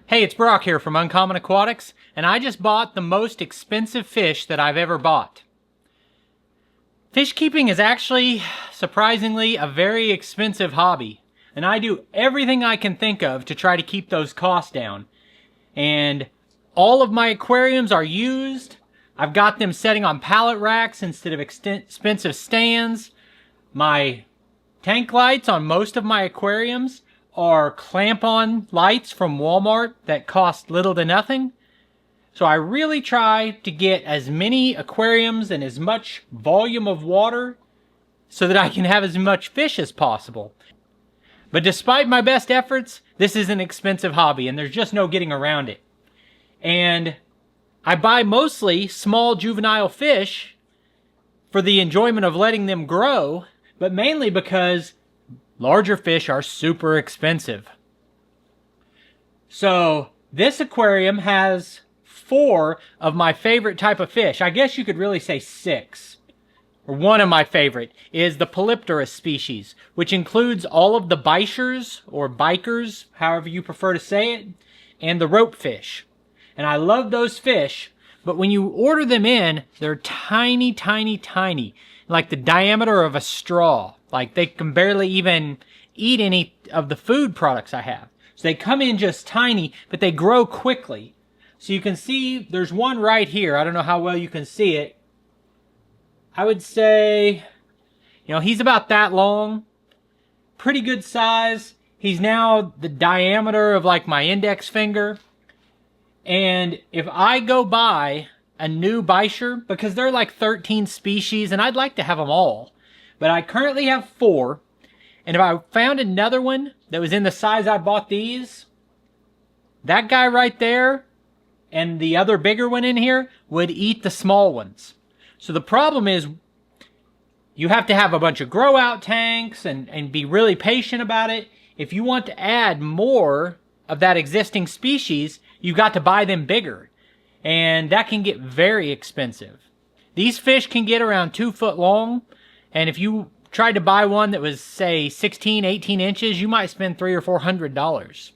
Hey, it's Brock here from Uncommon Aquatics, and I just bought the most expensive fish that I've ever bought. Fish keeping is actually, surprisingly, a very expensive hobby, and I do everything I can think of to try to keep those costs down. And all of my aquariums are used. I've got them setting on pallet racks instead of expensive stands. My tank lights on most of my aquariums are clamp-on lights from Walmart that cost little to nothing. So I really try to get as many aquariums and as much volume of water so that I can have as much fish as possible. But despite my best efforts, this is an expensive hobby and there's just no getting around it. And I buy mostly small juvenile fish for the enjoyment of letting them grow, but mainly because larger fish are super expensive. So this aquarium has 4 of my favorite type of fish. I guess you could really say 6. Or one of my favorite is the Polypterus species, which includes all of the bichers or bikers, however you prefer to say it, and the rope fish. And I love those fish, but when you order them in, they're tiny, tiny, tiny, like the diameter of a straw. Like they can barely even eat any of the food products I have. So they come in just tiny, but they grow quickly. So you can see there's one right here. I don't know how well you can see it. I would say, he's about that long. Pretty good size. He's now the diameter of like my index finger. And if I go buy a new Bichir, because they're like 13 species and I'd like to have them all, but I currently have 4, and if I found another one that was in the size I bought these, that guy right there and the other bigger one in here would eat the small ones. So the problem is you have to have a bunch of grow out tanks and be really patient about it. If you want to add more of that existing species, you've got to buy them bigger, and that can get very expensive. These fish can get around 2 foot long. And if you tried to buy one that was, say, 16, 18 inches, you might spend $300 or $400.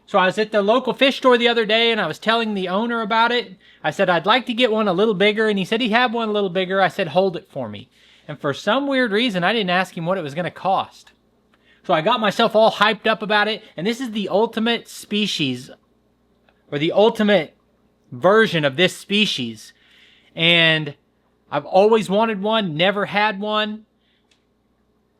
So I was at the local fish store the other day, and I was telling the owner about it. I said, I'd like to get one a little bigger, and he said he had one a little bigger. I said, hold it for me. And for some weird reason, I didn't ask him what it was going to cost. So I got myself all hyped up about it, and this is the ultimate species, or the ultimate version of this species. And I've always wanted one, never had one,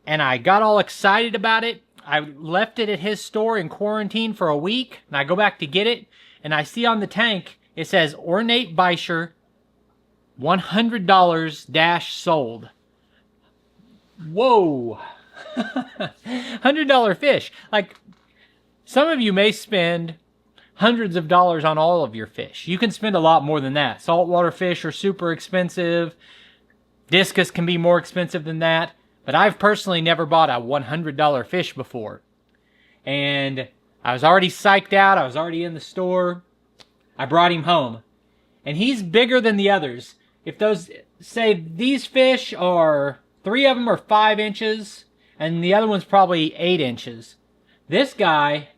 and I got all excited about it. I left it at his store in quarantine for a week, and I go back to get it, and I see on the tank, it says Ornate Bicher, $100 - sold. Whoa! $100 fish. Like, some of you may spend hundreds of dollars on all of your fish. You can spend a lot more than that. Saltwater fish are super expensive. Discus can be more expensive than that. But I've personally never bought a $100 fish before. And I was already psyched out. I was already in the store. I brought him home. And he's bigger than the others. If those, say these fish are, 3 of them are 5 inches. And the other one's probably 8 inches. This guy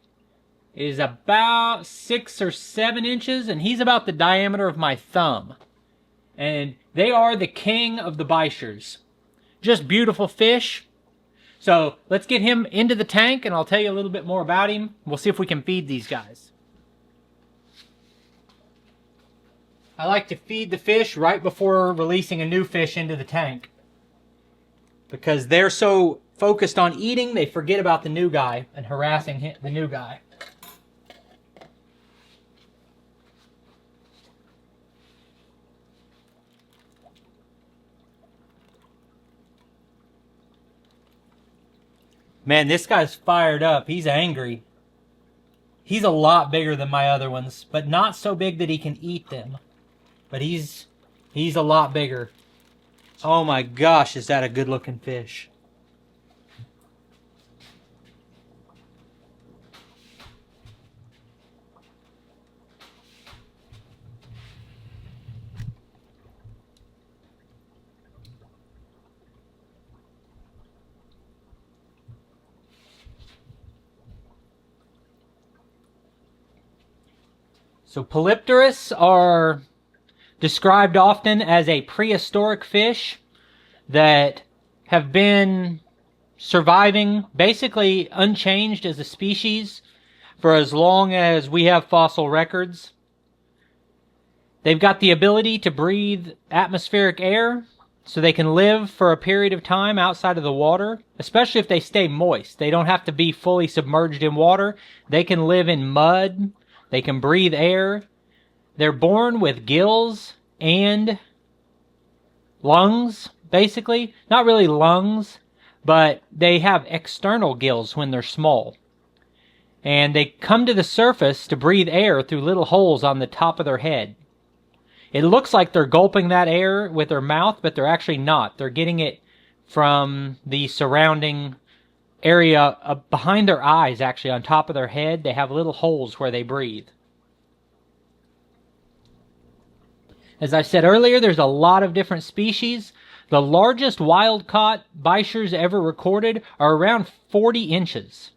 is about 6 or 7 inches, and he's about the diameter of my thumb. And they are the king of the bichers. Just beautiful fish. So let's get him into the tank, and I'll tell you a little bit more about him. We'll see if we can feed these guys. I like to feed the fish right before releasing a new fish into the tank, because they're so focused on eating, they forget about the new guy and harassing the new guy. Man, this guy's fired up. He's angry. He's a lot bigger than my other ones, but not so big that he can eat them. But he's a lot bigger. Oh my gosh, is that a good looking fish. So Polypterus are described often as a prehistoric fish that have been surviving basically unchanged as a species for as long as we have fossil records. They've got the ability to breathe atmospheric air, so they can live for a period of time outside of the water, especially if they stay moist. They don't have to be fully submerged in water. They can live in mud. They can breathe air. They're born with gills and lungs, basically. Not really lungs, but they have external gills when they're small. And they come to the surface to breathe air through little holes on the top of their head. It looks like they're gulping that air with their mouth, but they're actually not. They're getting it from the surrounding area behind their eyes, actually, on top of their head. They have little holes where they breathe. As I said earlier, there's a lot of different species. The largest wild-caught bichirs ever recorded are around 40 inches.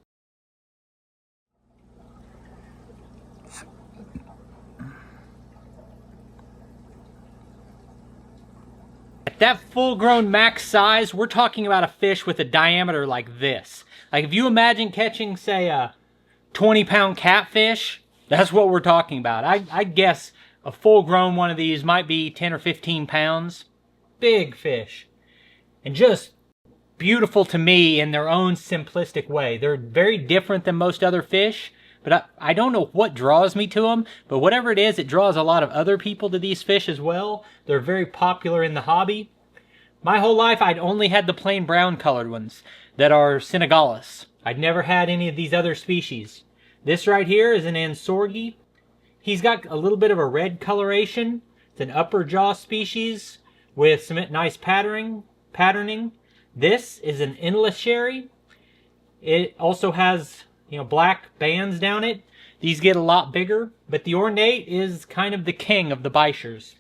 At that full-grown max size, we're talking about a fish with a diameter like this. Like if you imagine catching, say, a 20-pound catfish, that's what we're talking about. I guess a full-grown one of these might be 10 or 15 pounds. Big fish. And just beautiful to me in their own simplistic way. They're very different than most other fish, but I don't know what draws me to them, but whatever it is, it draws a lot of other people to these fish as well. They're very popular in the hobby. My whole life, I'd only had the plain brown colored ones that are Senegalis. I'd never had any of these other species. This right here is an Ansorgi. He's got a little bit of a red coloration. It's an upper jaw species with some nice patterning. This is an Inlacheri. It also has, black bands down it. These get a lot bigger, but the Ornate is kind of the king of the bichirs.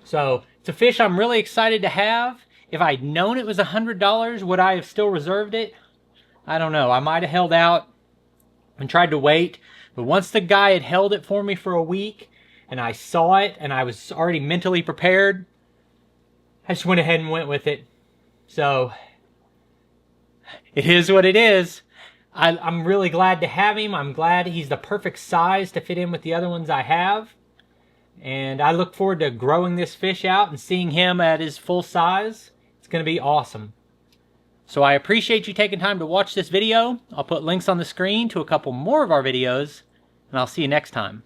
So it's a fish I'm really excited to have. If I'd known it was $100, would I have still reserved it? I don't know. I might have held out and tried to wait. But once the guy had held it for me for a week, and I saw it, and I was already mentally prepared, I just went ahead and went with it. So, it is what it is. I'm really glad to have him. I'm glad he's the perfect size to fit in with the other ones I have. And I look forward to growing this fish out and seeing him at his full size. It's going to be awesome. So I appreciate you taking time to watch this video. I'll put links on the screen to a couple more of our videos, and I'll see you next time.